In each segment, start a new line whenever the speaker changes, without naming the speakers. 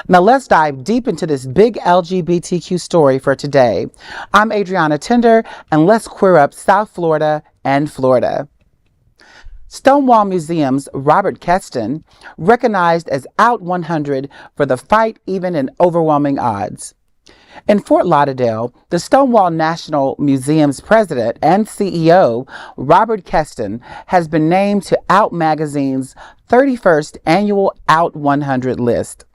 Now let's dive deep into this big LGBTQ story for today. I'm Adriana Tender, and let's queer up South Florida and Florida. Stonewall Museum's Robert Keston recognized as Out 100 for the fight even in overwhelming odds. In Fort Lauderdale, the Stonewall National Museum's president and CEO, Robert Kesten, has been named to Out Magazine's 31st annual Out 100 list.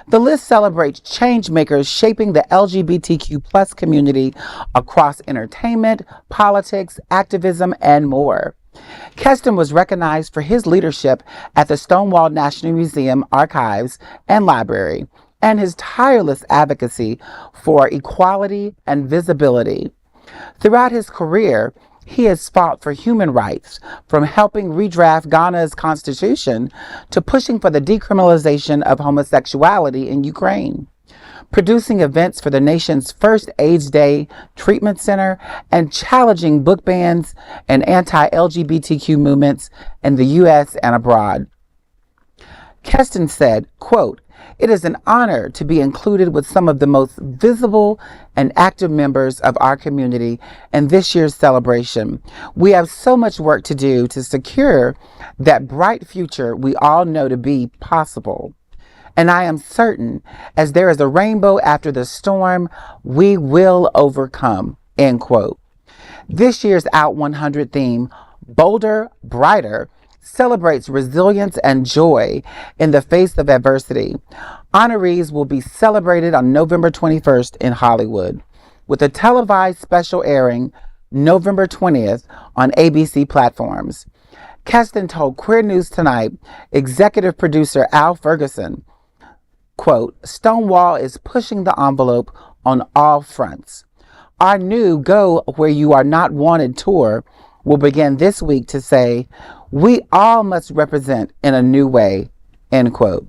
The list celebrates changemakers shaping the LGBTQ plus community across entertainment, politics, activism, and more. Kesten was recognized for his leadership at the Stonewall National Museum Archives and Library, and his tireless advocacy for equality and visibility. Throughout his career, he has fought for human rights, from helping redraft Ghana's constitution to pushing for the decriminalization of homosexuality in Ukraine, producing events for the nation's first AIDS Day treatment center, and challenging book bans and anti-LGBTQ movements in the U.S. and abroad. Kesten said, quote, "It is an honor to be included with some of the most visible and active members of our community in this year's celebration. We have so much work to do to secure that bright future we all know to be possible. And I am certain, as there is a rainbow after the storm, we will overcome," end quote. This year's Out 100 theme, Bolder, Brighter, celebrates resilience and joy in the face of adversity. Honorees will be celebrated on November 21st in Hollywood, with a televised special airing November 20th on ABC platforms. Kesten told Queer News Tonight executive producer Al Ferguson, quote, "Stonewall is pushing the envelope on all fronts. Our new Go Where You Are Not Wanted tour will begin this week to say, we all must represent in a new way," end quote.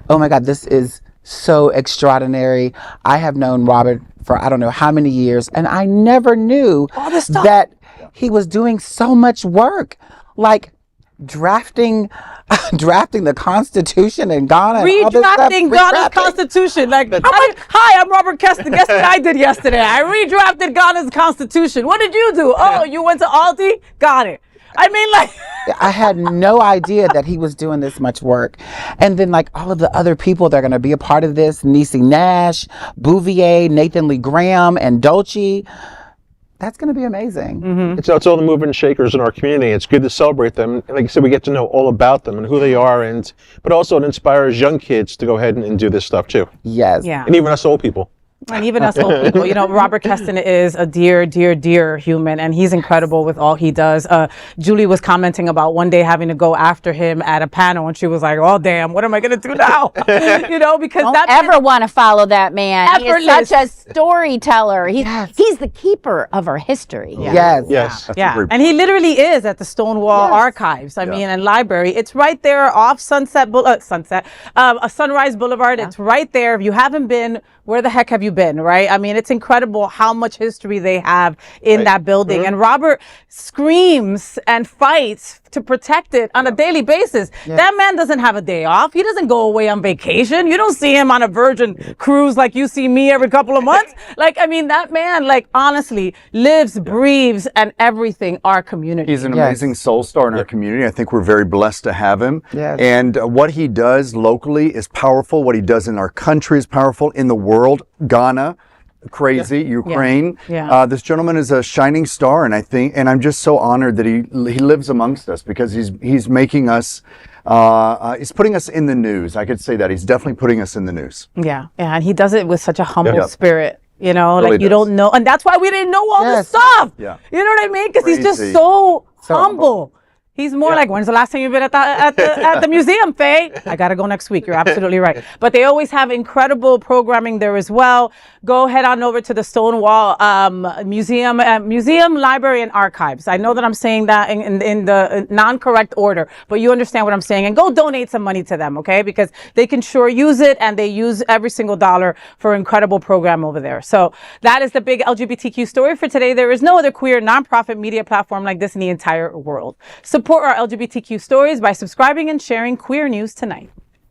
Oh my God, this is so extraordinary. I have known Robert for I don't know how many years, and I never knew that he was doing so much work, like drafting the Constitution in Ghana.
Redrafting Ghana's Constitution. Like, hi, I'm Robert Keston. Guess what I did yesterday? I redrafted Ghana's Constitution. What did you do? Oh, you went to Aldi? Got it. I mean, like,
I had no idea that he was doing this much work. And then, like, all of the other people that are going to be a part of this, Niecy Nash, Bouvier, Nathan Lee Graham, and Dolce. That's going to be amazing.
Mm-hmm. It's all the movers and shakers in our community. It's good to celebrate them. And like I said, we get to know all about them and who they are, but also it inspires young kids to go ahead and do this stuff too.
Yes.
Yeah.
And even us old people.
And even us old people, you know, Robert Keston is a dear, dear, dear human, and he's incredible with all he does. Julie was commenting about one day having to go after him at a panel, and she was like, "Oh, damn, what am I going to do now?" You know, because
don't ever want to follow that man.
Effortless.
He is such a storyteller. He's the keeper of our history.
Yeah.
Yes.
Yeah. And he literally is at the Stonewall Archives. I mean, and library. It's right there off Sunrise Boulevard. It's right there. If you haven't been, where the heck have you been, right? I mean, it's incredible how much history they have in that building. And Robert screams and fights to protect it on a daily basis. That man doesn't have a day off. He doesn't go away on vacation. You don't see him on a Virgin cruise like you see me every couple of months. Like, I mean, that man, like, honestly, lives, breathes, and everything our community.
He's an amazing soul star in our community. I think we're very blessed to have him. And what he does locally is powerful. What he does in our country is powerful. In the world, Ghana, crazy, Ukraine. This gentleman is a shining star, and I'm just so honored that he lives amongst us, because he's making us, he's putting us in the news. I could say that he's definitely putting us in the news.
Yeah, and he does it with such a humble spirit. You know,
Really
like you don't know, and that's why we didn't know all this stuff. You know what I mean? Because he's just so humble. He's more like, when's the last time you've been at the museum, Faye? I got to go next week. You're absolutely right. But they always have incredible programming there as well. Go head on over to the Stonewall Museum, Library, and Archives. I know that I'm saying that in the non-correct order, but you understand what I'm saying. And go donate some money to them, okay? Because they can sure use it, and they use every single dollar for incredible program over there. So that is the big LGBTQ story for today. There is no other queer nonprofit media platform like this in the entire world. Support our LGBTQ stories by subscribing and sharing Queer News Tonight.